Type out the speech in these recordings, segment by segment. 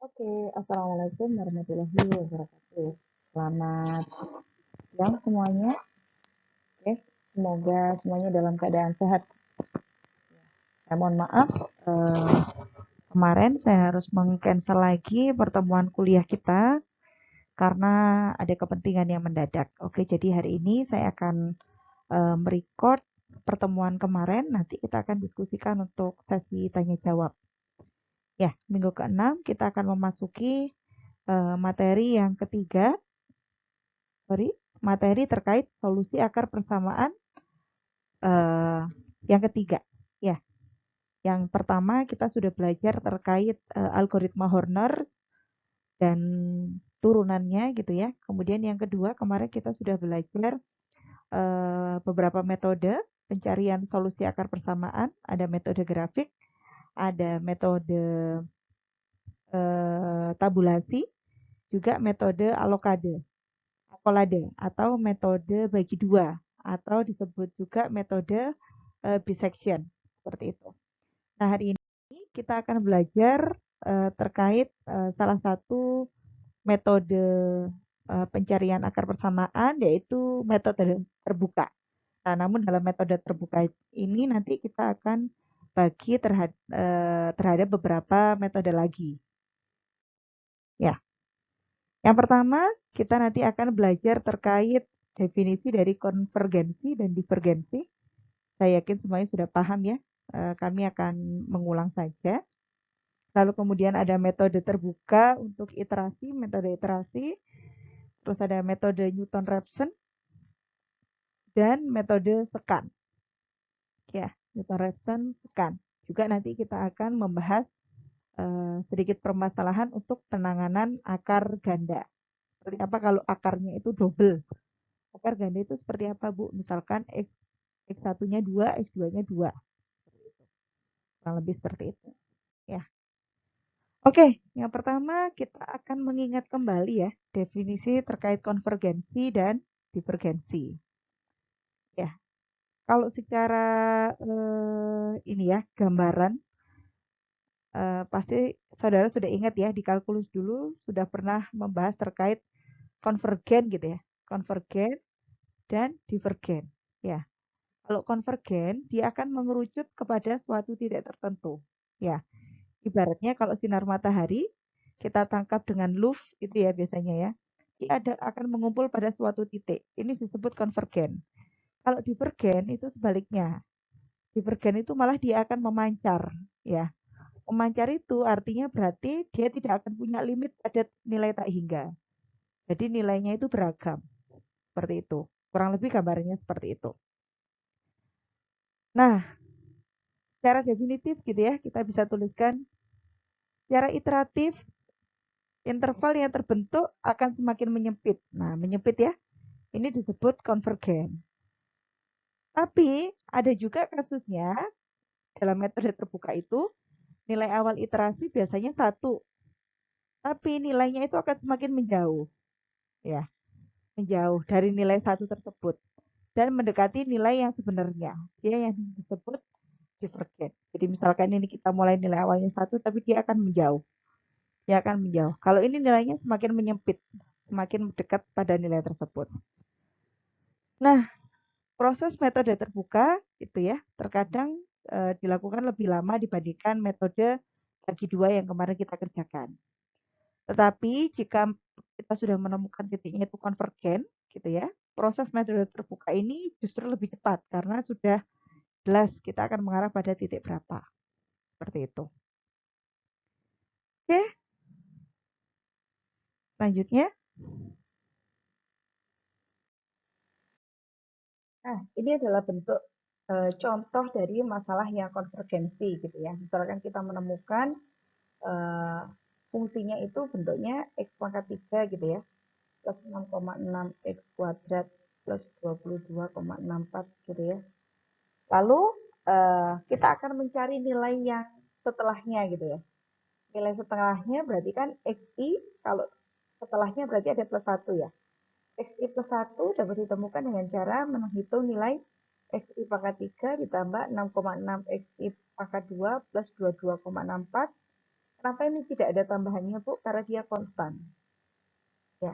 Oke, Assalamualaikum warahmatullahi wabarakatuh. Selamat siang semuanya. Oke, semoga semuanya dalam keadaan sehat. Saya mohon maaf, eh, kemarin saya harus meng-cancel lagi pertemuan kuliah kita karena ada kepentingan yang mendadak. Oke, jadi hari ini saya akan merecord pertemuan kemarin. Nanti kita akan diskusikan untuk sesi tanya jawab. Ya, minggu ke-6 kita akan memasuki materi yang ketiga. Sorry, materi terkait solusi akar persamaan eh, yang ketiga. Ya, yang pertama kita sudah belajar terkait algoritma Horner dan turunannya gitu ya. Kemudian yang kedua kemarin kita sudah belajar beberapa metode pencarian solusi akar persamaan. Ada metode grafik, ada metode tabulasi, juga metode akolade atau metode bagi dua atau disebut juga metode bisection seperti itu. Nah, hari ini kita akan belajar terkait salah satu metode pencarian akar persamaan yaitu metode terbuka. Nah, namun dalam metode terbuka ini nanti kita akan bagi terhadap beberapa metode lagi. Ya, yang pertama kita nanti akan belajar terkait definisi dari konvergensi dan divergensi. Saya yakin semuanya sudah paham ya. Kami akan mengulang saja. Lalu kemudian ada metode terbuka untuk iterasi, metode iterasi. Terus ada metode Newton-Raphson dan metode sekan. Ya, Newton-Raphson, sekan. Juga nanti kita akan membahas sedikit permasalahan untuk penanganan akar ganda. Seperti apa kalau akarnya itu double? Akar ganda itu seperti apa, Bu? Misalkan X1-nya 2, X2-nya 2. Kurang lebih seperti itu. Ya. Oke, yang pertama kita akan mengingat kembali ya definisi terkait konvergensi dan divergensi. Ya, kalau secara ini ya gambaran pasti saudara sudah ingat ya di kalkulus dulu sudah pernah membahas terkait konvergen gitu ya, konvergen dan divergen. Ya, kalau konvergen dia akan mengerucut kepada suatu titik tertentu. Ya, ibaratnya kalau sinar matahari kita tangkap dengan lux itu ya biasanya ya. Dia akan mengumpul pada suatu titik. Ini disebut konvergen. Kalau divergen itu sebaliknya. Divergen itu malah dia akan memancar ya. Memancar itu artinya berarti dia tidak akan punya limit pada nilai tak hingga. Jadi nilainya itu beragam. Seperti itu. Kurang lebih gambarnya seperti itu. Nah, secara definitif gitu ya, kita bisa tuliskan secara iteratif interval yang terbentuk akan semakin menyempit. Nah, menyempit ya, ini disebut konvergen. Tapi ada juga kasusnya dalam metode terbuka itu nilai awal iterasi biasanya 1, tapi nilainya itu akan semakin menjauh, ya, menjauh dari nilai 1 tersebut dan mendekati nilai yang sebenarnya. Dia yang disebut divergen. Jadi misalkan ini kita mulai nilai awalnya 1, tapi dia akan menjauh. Dia akan menjauh. Kalau ini nilainya semakin menyempit, semakin dekat pada nilai tersebut. Nah, proses metode terbuka itu ya terkadang dilakukan lebih lama dibandingkan metode bagi dua yang kemarin kita kerjakan. Tetapi jika kita sudah menemukan titiknya itu konvergen gitu ya, proses metode terbuka ini justru lebih cepat karena sudah jelas kita akan mengarah pada titik berapa. Seperti itu. Oke, selanjutnya. Nah, ini adalah bentuk contoh dari masalah yang konvergensi gitu ya. Misalkan kita menemukan eh, fungsinya itu bentuknya x pangkat 3 gitu ya, plus 6,6 x kuadrat plus 22,64 gitu ya. Lalu kita akan mencari nilai yang setelahnya gitu ya. Nilai setelahnya berarti kan xi, kalau setelahnya berarti ada plus 1 ya. Xi plus 1 dapat ditemukan dengan cara menghitung nilai Xi pangkat 3 ditambah 6,6 Xi pangkat 2 plus 22,64 Kenapa ini tidak ada tambahannya, Bu? Karena dia konstan. Ya,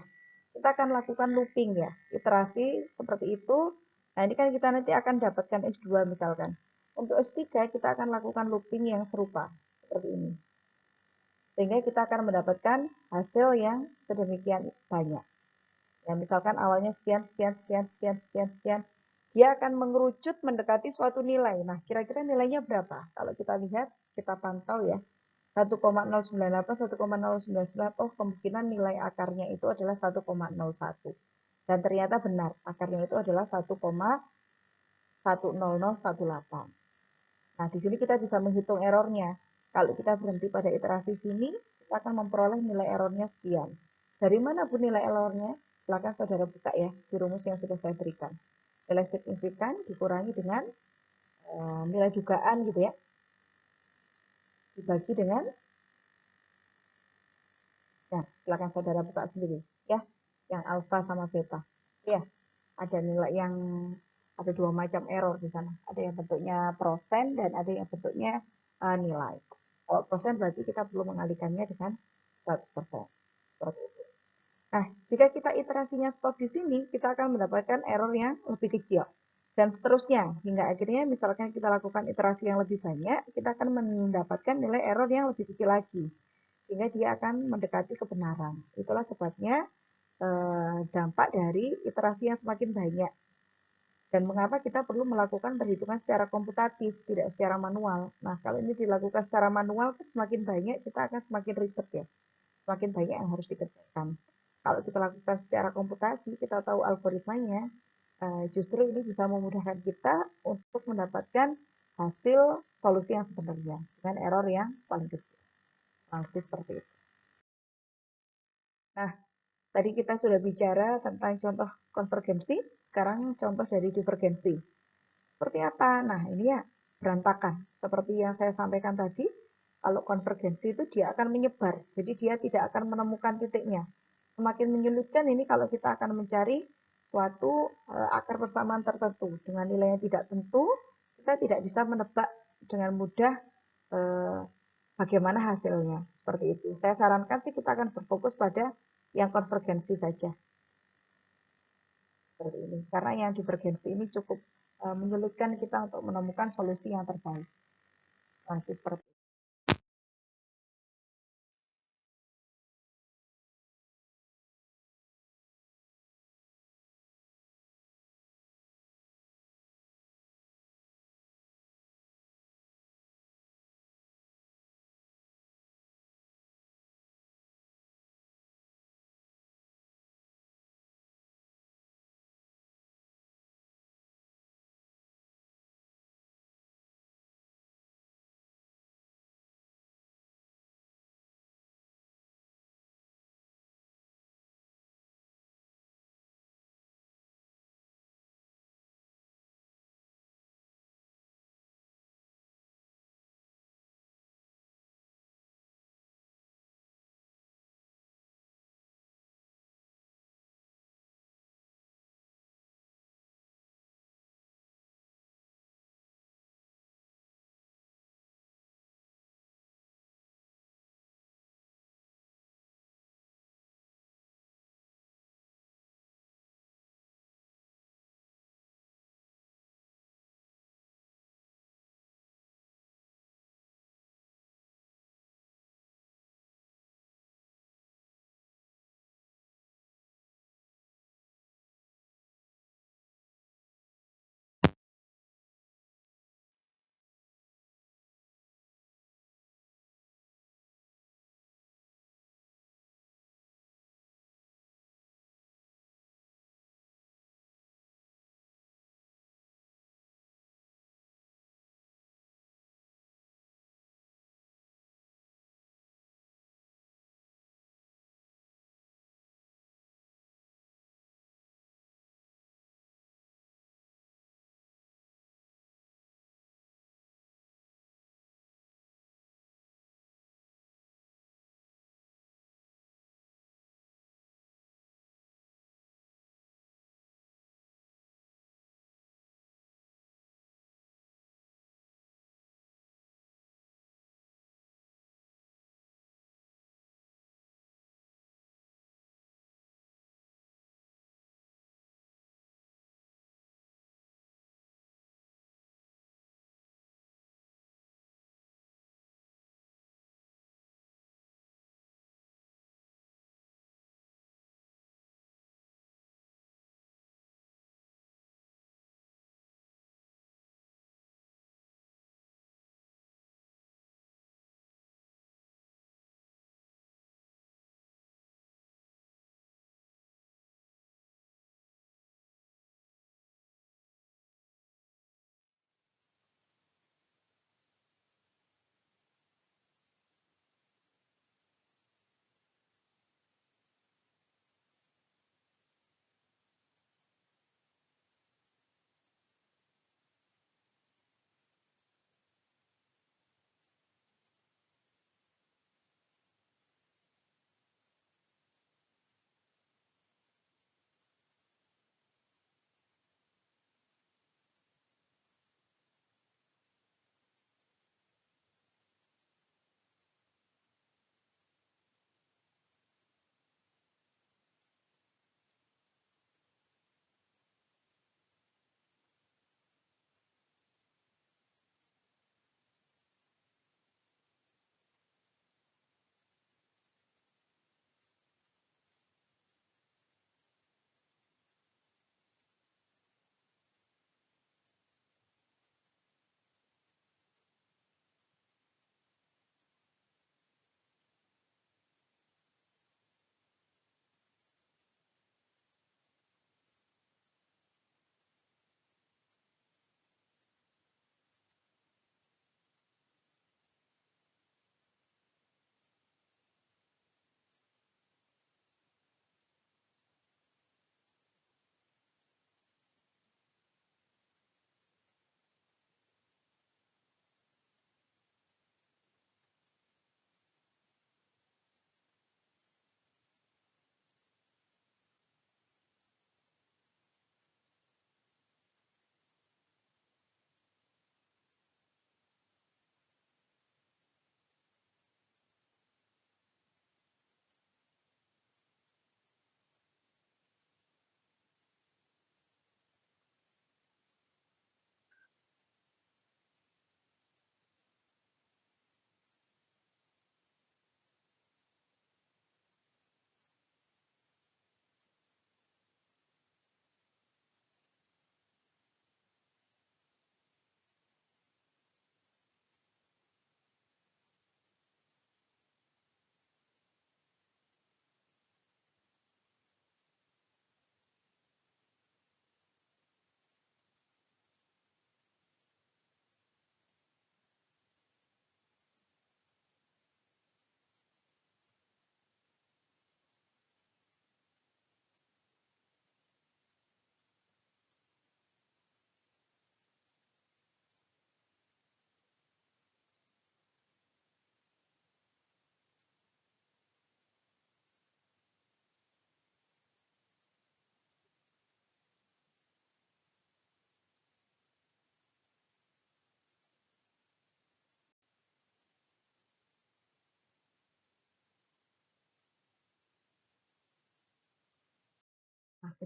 kita akan lakukan looping ya, iterasi seperti itu. Nah, ini kan kita nanti akan dapatkan S2 misalkan. Untuk S3 kita akan lakukan looping yang serupa seperti ini. Sehingga kita akan mendapatkan hasil yang sedemikian banyak. Ya, misalkan awalnya sekian, sekian, sekian, sekian, sekian, sekian. Dia akan mengerucut mendekati suatu nilai. Nah, kira-kira nilainya berapa? Kalau kita lihat, kita pantau ya. 1,098, 1,099, oh kemungkinan nilai akarnya itu adalah 1,01. Dan ternyata benar, akarnya itu adalah 1,10018. Nah, di sini kita bisa menghitung errornya. Kalau kita berhenti pada iterasi sini, kita akan memperoleh nilai errornya sekian. Dari mana pun nilai errornya? Silakan saudara buka ya di rumus yang sudah saya berikan. Nilai signifikan dikurangi dengan nilai dugaan gitu ya, dibagi dengan, ya silakan saudara buka sendiri ya, yang alfa sama beta. Ya, ada nilai yang ada dua macam error di sana. Ada yang bentuknya persen dan ada yang bentuknya nilai. Kalau persen berarti kita perlu mengalihkannya dengan 100%. Seperti itu. Nah, jika kita iterasinya stop di sini, kita akan mendapatkan error yang lebih kecil. Dan seterusnya, hingga akhirnya misalkan kita lakukan iterasi yang lebih banyak, kita akan mendapatkan nilai error yang lebih kecil lagi. Sehingga dia akan mendekati kebenaran. Itulah sebabnya dampak dari iterasi yang semakin banyak. Dan mengapa kita perlu melakukan perhitungan secara komputatif, tidak secara manual. Nah, kalau ini dilakukan secara manual, semakin banyak kita akan semakin ribet ya. Semakin banyak yang harus dikerjakan. Kalau kita lakukan secara komputasi, kita tahu algoritmanya, justru ini bisa memudahkan kita untuk mendapatkan hasil solusi yang sebenarnya dengan error yang paling kecil. Nah, seperti itu. Nah, tadi kita sudah bicara tentang contoh konvergensi, sekarang contoh dari divergensi. Seperti apa? Nah, ini ya berantakan. Seperti yang saya sampaikan tadi, kalau konvergensi itu dia akan menyebar, jadi dia tidak akan menemukan titiknya. Semakin menyulitkan ini kalau kita akan mencari suatu akar persamaan tertentu dengan nilai yang tidak tentu, kita tidak bisa menebak dengan mudah eh, bagaimana hasilnya. Seperti itu. Saya sarankan sih kita akan berfokus pada yang konvergensi saja. Seperti ini. Karena yang divergensi ini cukup menyulitkan kita untuk menemukan solusi yang terbaik. Nanti seperti itu.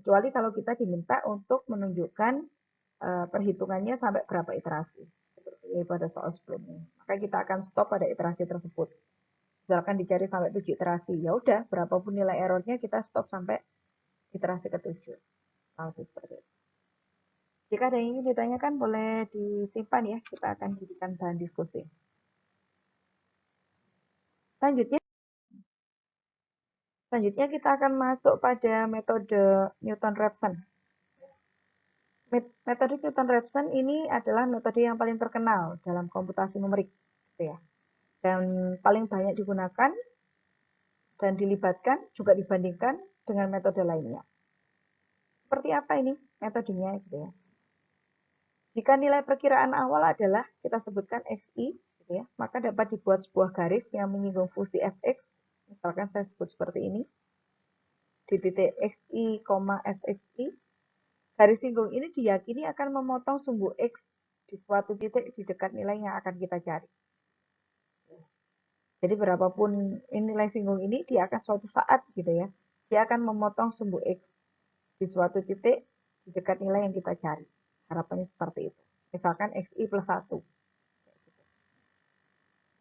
Kecuali kalau kita diminta untuk menunjukkan perhitungannya sampai berapa iterasi. Seperti pada soal sebelumnya. Maka kita akan stop pada iterasi tersebut. Misalkan dicari sampai 7 iterasi. Ya udah, berapapun nilai errornya kita stop sampai iterasi ke-7. Nah, seperti itu. Jika ada yang ingin ditanyakan, boleh disimpan ya. Kita akan jadikan bahan diskusi. Selanjutnya kita akan masuk pada metode Newton-Raphson. Metode Newton-Raphson ini adalah metode yang paling terkenal dalam komputasi numerik, gitu ya. Dan paling banyak digunakan dan dilibatkan juga dibandingkan dengan metode lainnya. Seperti apa ini metodenya, gitu ya. Jika nilai perkiraan awal adalah kita sebutkan xi, gitu ya, maka dapat dibuat sebuah garis yang menyinggung fungsi fx. Misalkan saya sebut seperti ini, di titik xi, fxi. Garis singgung ini diyakini akan memotong sumbu x di suatu titik di dekat nilai yang akan kita cari. Jadi berapapun nilai singgung ini, dia akan suatu saat gitu ya, dia akan memotong sumbu x di suatu titik di dekat nilai yang kita cari. Harapannya seperti itu. Misalkan xi plus 1.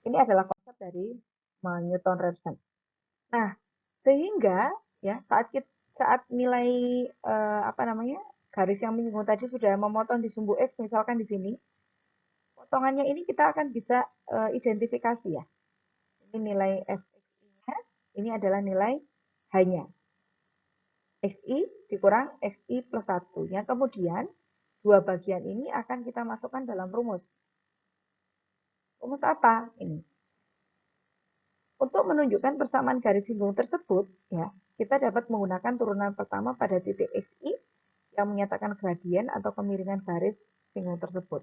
Ini adalah konsep dari Newton-Raphson. Nah, sehingga ya saat nilai garis yang menyinggung tadi sudah memotong di sumbu x, misalkan di sini, potongannya ini kita akan bisa identifikasi ya. Ini nilai fxi-nya, ini adalah nilai h-nya. xi dikurang xi plus 1. Yang kemudian, dua bagian ini akan kita masukkan dalam rumus. Rumus apa? Ini. Untuk menunjukkan persamaan garis singgung tersebut, ya, kita dapat menggunakan turunan pertama pada titik xi yang menyatakan gradien atau kemiringan garis singgung tersebut.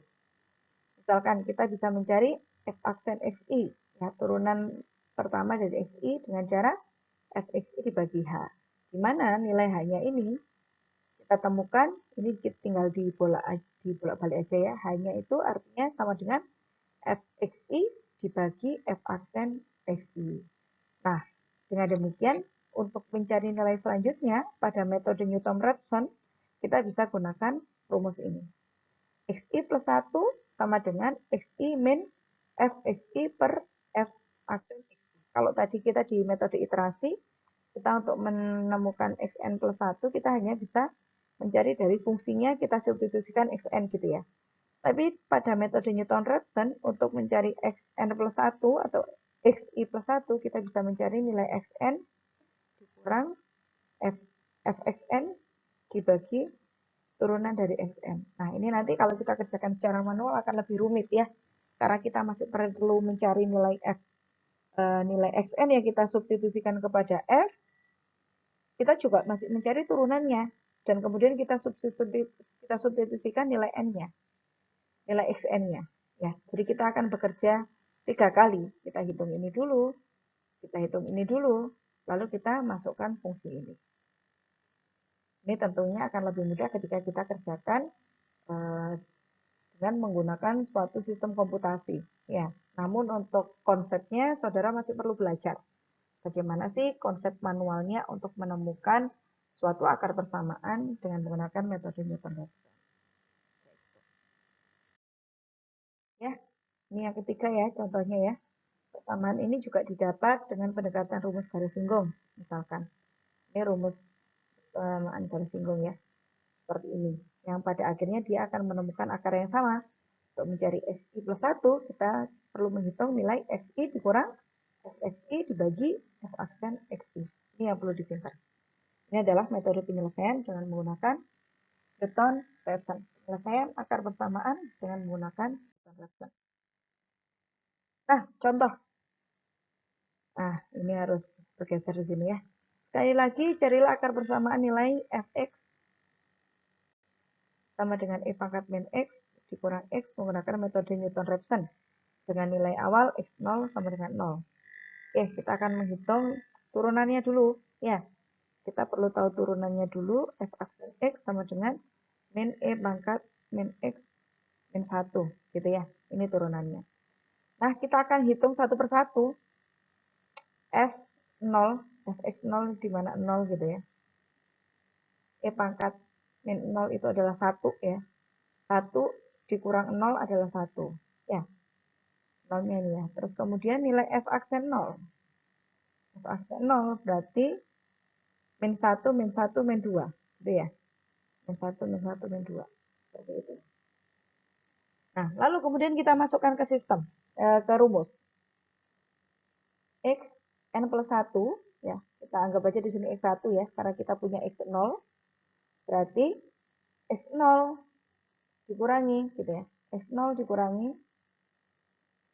Misalkan kita bisa mencari f aksen xi, ya, turunan pertama dari xi dengan cara fxi dibagi h. Di mana nilai h-nya ini kita temukan, ini tinggal dibolak-balik aja ya. H-nya itu artinya sama dengan fxi dibagi f aksen xi. Nah, dengan demikian, untuk mencari nilai selanjutnya pada metode Newton-Raphson, kita bisa gunakan rumus ini. xi plus 1 sama dengan xi min fxi per f aksen xi. Kalau tadi kita di metode iterasi, kita untuk menemukan xn plus 1, kita hanya bisa mencari dari fungsinya, kita substitusikan xn gitu ya. Tapi pada metode Newton-Raphson, untuk mencari xn plus 1 atau xi plus 1, kita bisa mencari nilai xn dikurang fxn dibagi turunan dari xn. Nah, ini nanti kalau kita kerjakan secara manual akan lebih rumit ya. Karena kita masih perlu mencari nilai nilai xn yang kita substitusikan kepada f, kita juga masih mencari turunannya. Dan kemudian kita substitusikan nilai n-nya, nilai xn-nya. Ya, jadi kita akan bekerja 3 kali. Kita hitung ini dulu, kita hitung ini dulu, lalu kita masukkan fungsi ini. Ini tentunya akan lebih mudah ketika kita kerjakan dengan menggunakan suatu sistem komputasi. Ya, namun untuk konsepnya, saudara masih perlu belajar. Bagaimana sih konsep manualnya untuk menemukan suatu akar persamaan dengan menggunakan metode Newton-Raphson. Ya, ini yang ketiga ya, contohnya ya. Persamaan ini juga didapat dengan pendekatan rumus garis singgung, misalkan. Ini rumus persamaan garis singgung ya, seperti ini. Yang pada akhirnya dia akan menemukan akar yang sama. Untuk mencari xi plus 1, kita perlu menghitung nilai xi dikurang fxi dibagi f aksen xi. Ini yang perlu disimpan. Ini adalah metode penyelesaian dengan menggunakan Newton-Raphson. Penyelesaian akar persamaan dengan menggunakan Newton-Raphson. Nah, contoh. Nah, ini harus bergeser di sini ya. Sekali lagi, carilah akar persamaan nilai fx sama dengan e pangkat min x dikurang x menggunakan metode Newton-Raphson dengan nilai awal x0 sama dengan 0. Oke, kita akan menghitung turunannya dulu. Ya, kita perlu tahu turunannya dulu. F aksen x sama dengan min e pangkat min x min 1. Gitu ya, ini turunannya. Nah, kita akan hitung satu persatu. F0, fx0 di mana 0 gitu ya. pangkat min 0 itu adalah 1 ya. 1 dikurang 0 adalah 1. Ya, nolnya ini ya. Terus kemudian nilai F aksen 0. F aksen 0 berarti min 1, min 1, min 2. Gitu ya. Min 1, min 1, min 2. Seperti itu. Nah, lalu kemudian kita masukkan ke sistem, ke rumus. X n plus 1, ya, kita anggap aja di sini X1 ya, karena kita punya X0, berarti X0 dikurangi, gitu ya. X0 dikurangi,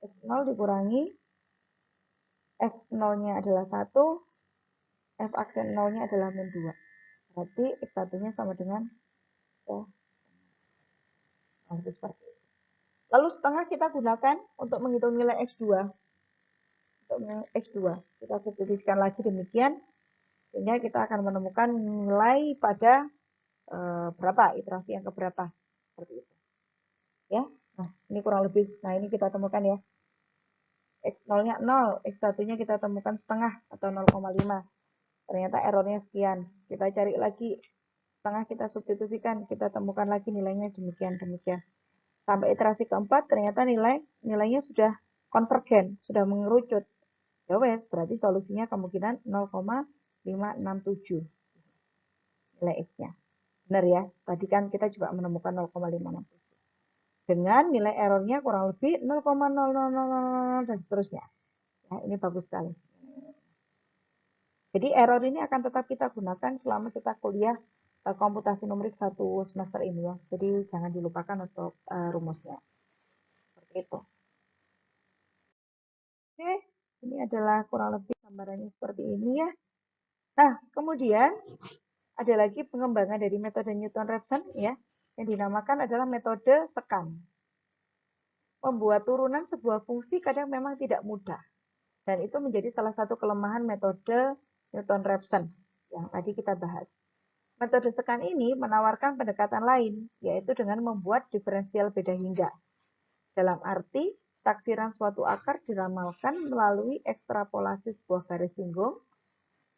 X0 dikurangi, F0-nya adalah 1, F aksen 0-nya adalah min 2. Berarti X1-nya sama dengan ya, seperti itu. Lalu setengah kita gunakan untuk menghitung nilai X2. Untuk nilai X2, kita substitusikan lagi demikian, sehingga kita akan menemukan nilai pada berapa, iterasi yang keberapa. Seperti itu. Ya, nah ini kurang lebih, nah ini kita temukan ya. X0-nya 0, X1-nya kita temukan setengah atau 0,5. Ternyata errornya sekian. Kita cari lagi setengah, kita substitusikan, kita temukan lagi nilainya demikian. Sampai iterasi keempat ternyata nilainya sudah konvergen, sudah mengerucut. Ya wes, berarti solusinya kemungkinan 0,567 nilai X-nya. Benar ya, tadi kan kita juga menemukan 0,567. Dengan nilai errornya kurang lebih 0,0000 dan seterusnya. Ya, ini bagus sekali. Jadi error ini akan tetap kita gunakan selama kita kuliah komputasi numerik 1 semester ini ya. Jadi jangan dilupakan untuk rumusnya. Seperti itu. Oke, ini adalah kurang lebih gambarannya seperti ini ya. Nah, kemudian ada lagi pengembangan dari metode Newton-Raphson ya, yang dinamakan adalah metode sekan. Membuat turunan sebuah fungsi kadang memang tidak mudah. Dan itu menjadi salah satu kelemahan metode Newton-Raphson yang tadi kita bahas. Metode sekan ini menawarkan pendekatan lain, yaitu dengan membuat diferensial beda hingga. Dalam arti, taksiran suatu akar diramalkan melalui ekstrapolasi sebuah garis singgung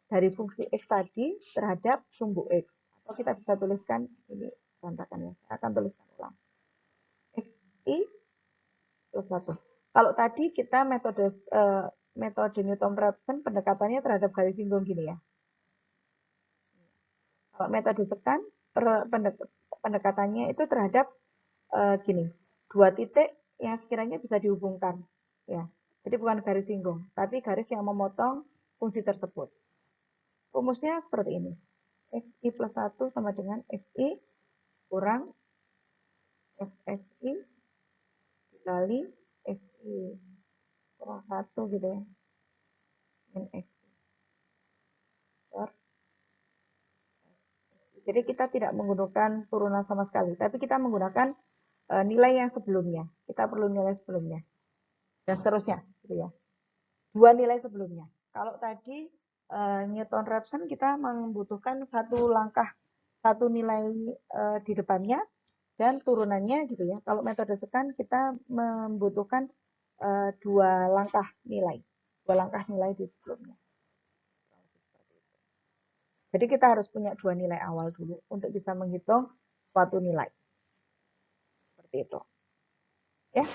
dari fungsi X tadi terhadap sumbu X. Atau kita bisa tuliskan, ini berantakan ya, saya akan tuliskan ulang. XI plus 1. Kalau tadi kita metode Newton-Raphson pendekatannya terhadap garis singgung gini ya. Kalau metode sekan pendekatannya itu terhadap gini, dua titik yang sekiranya bisa dihubungkan ya. Jadi bukan garis singgung, tapi garis yang memotong fungsi tersebut. Rumusnya seperti ini. Xi plus 1 sama dengan Xi kurang Fxi dikali Xi kurang 1 gitu ya. Min Xi. Jadi kita tidak menggunakan turunan sama sekali, tapi kita menggunakan nilai yang sebelumnya. Kita perlu nilai sebelumnya. Dan seterusnya, gitu ya. Dua nilai sebelumnya. Kalau tadi Newton-Raphson kita membutuhkan satu langkah, satu nilai di depannya dan turunannya gitu ya. Kalau metode sekan kita membutuhkan dua langkah nilai di sebelumnya. Jadi kita harus punya dua nilai awal dulu untuk bisa menghitung suatu nilai. Seperti itu. Ya.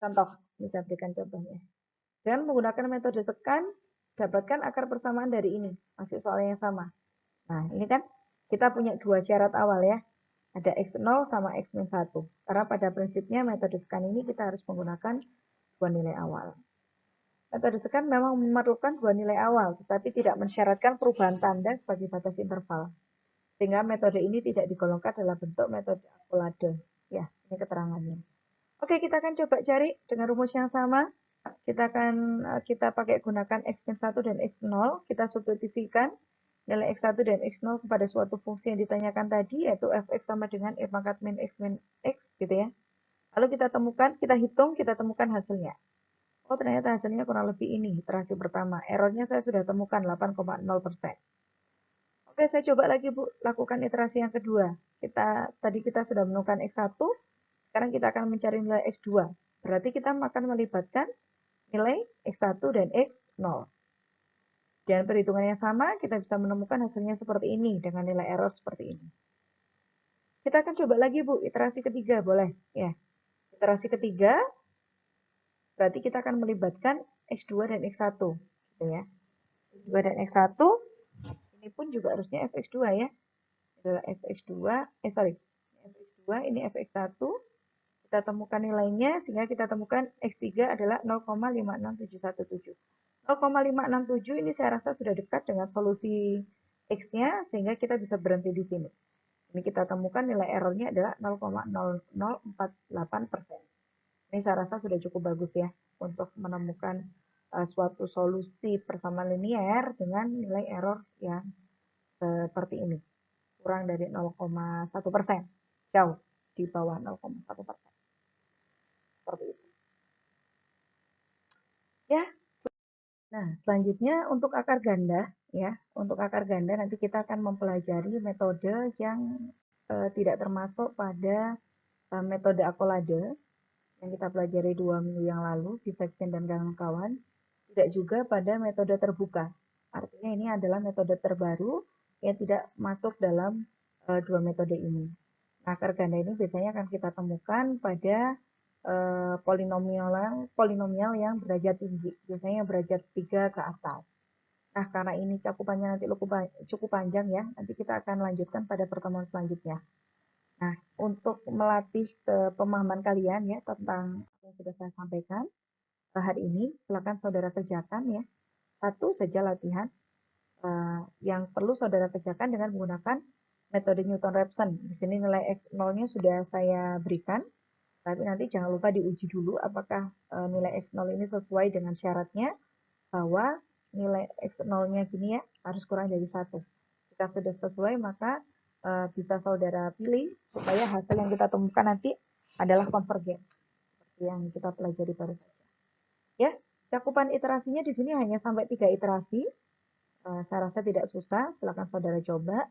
Contoh, bisa berikan contohnya. Dengan menggunakan metode sekan, dapatkan akar persamaan dari ini. Masih soalnya yang sama. Nah, ini kan kita punya dua syarat awal ya. Ada X0 sama X-1. Karena pada prinsipnya metode sekan ini kita harus menggunakan dua nilai awal. Metode sekan memang memerlukan dua nilai awal, tetapi tidak mensyaratkan perubahan tanda sebagai batas interval. Sehingga metode ini tidak digolongkan dalam bentuk metode akulade. Ya, ini keterangannya. Oke, kita akan coba cari dengan rumus yang sama. Kita pakai gunakan X-1 dan X0. Kita substitusikan nilai X1 dan X0 kepada suatu fungsi yang ditanyakan tadi, yaitu Fx sama dengan E pangkat min X, gitu ya. Lalu kita temukan, kita hitung, kita temukan hasilnya. Oh, ternyata hasilnya kurang lebih ini, iterasi pertama. Errornya saya sudah temukan 8,0%. Oke, saya coba lagi Bu, lakukan iterasi yang kedua. Tadi kita sudah menemukan X1, sekarang kita akan mencari nilai X2. Berarti kita akan melibatkan nilai X1 dan X0. Dengan perhitungan yang sama, kita bisa menemukan hasilnya seperti ini dengan nilai error seperti ini. Kita akan coba lagi Bu, iterasi ketiga boleh ya. Iterasi ketiga berarti kita akan melibatkan X2 dan X1 gitu ya. X2 dan X1 ini pun juga harusnya fx2 ya. Adalah fx2, fx2 ini fx1. Kita temukan nilainya sehingga kita temukan X3 adalah 0,56717. 0,567 ini saya rasa sudah dekat dengan solusi X-nya sehingga kita bisa berhenti di sini. Ini kita temukan nilai errornya adalah 0,0048%. Ini saya rasa sudah cukup bagus ya untuk menemukan suatu solusi persamaan linier dengan nilai error yang seperti ini. Kurang dari 0,1%. Jauh di bawah 0,1%. Seperti itu. Ya. Nah, selanjutnya untuk akar ganda ya. Untuk akar ganda nanti kita akan mempelajari metode yang tidak termasuk pada metode akolade yang kita pelajari 2 minggu yang lalu di section dan kawan-kawan, tidak juga pada metode terbuka. Artinya ini adalah metode terbaru yang tidak masuk dalam 2 metode ini. Nah, akar ganda ini biasanya akan kita temukan pada polinomial yang derajat tinggi, biasanya derajat 3 ke atas. Nah, karena ini cakupannya nanti cukup panjang ya, nanti kita akan lanjutkan pada pertemuan selanjutnya. Nah, untuk melatih pemahaman kalian ya tentang apa yang sudah saya sampaikan hari ini, silakan saudara kerjakan ya. Satu saja latihan yang perlu saudara kerjakan dengan menggunakan metode Newton-Raphson. Di sini nilai X0-nya sudah saya berikan, tapi nanti jangan lupa diuji dulu apakah nilai X0 ini sesuai dengan syaratnya bahwa nilai X0-nya gini ya, harus kurang dari 1. Jika sudah sesuai, maka bisa saudara pilih supaya hasil yang kita temukan nanti adalah konvergen seperti yang kita pelajari baru saja. Ya, cakupan iterasinya di sini hanya sampai 3 iterasi. Saya rasa tidak susah, silakan saudara coba.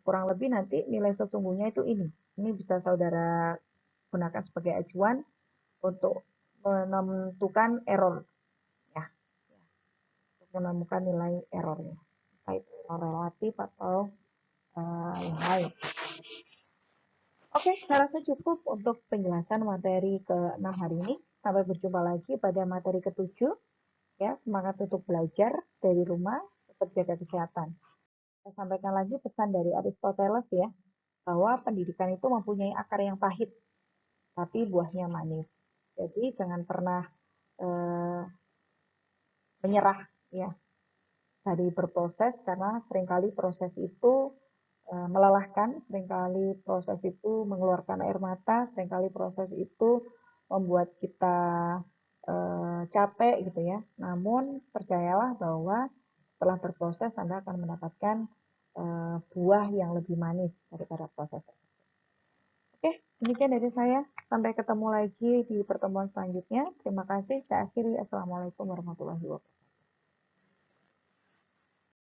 Kurang lebih nanti nilai sesungguhnya itu ini. Ini bisa saudara gunakan sebagai acuan untuk menentukan error ya, untuk menemukan nilai errornya, baik relatif atau yang lain. Oke, saya rasa cukup untuk penjelasan materi ke-6 hari ini. Sampai berjumpa lagi pada materi ke-7. Ya, semangat untuk belajar dari rumah, tetap jaga kesehatan. Saya sampaikan lagi pesan dari Aristoteles ya, bahwa pendidikan itu mempunyai akar yang pahit, tapi buahnya manis. Jadi jangan pernah menyerah ya dari berproses, karena seringkali proses itu melelahkan, seringkali proses itu mengeluarkan air mata, seringkali proses itu membuat kita capek gitu ya. Namun percayalah bahwa setelah berproses Anda akan mendapatkan buah yang lebih manis daripada proses. Oke, demikian dari saya. Sampai ketemu lagi di pertemuan selanjutnya. Terima kasih. Saya akhiri. Assalamualaikum warahmatullahi wabarakatuh.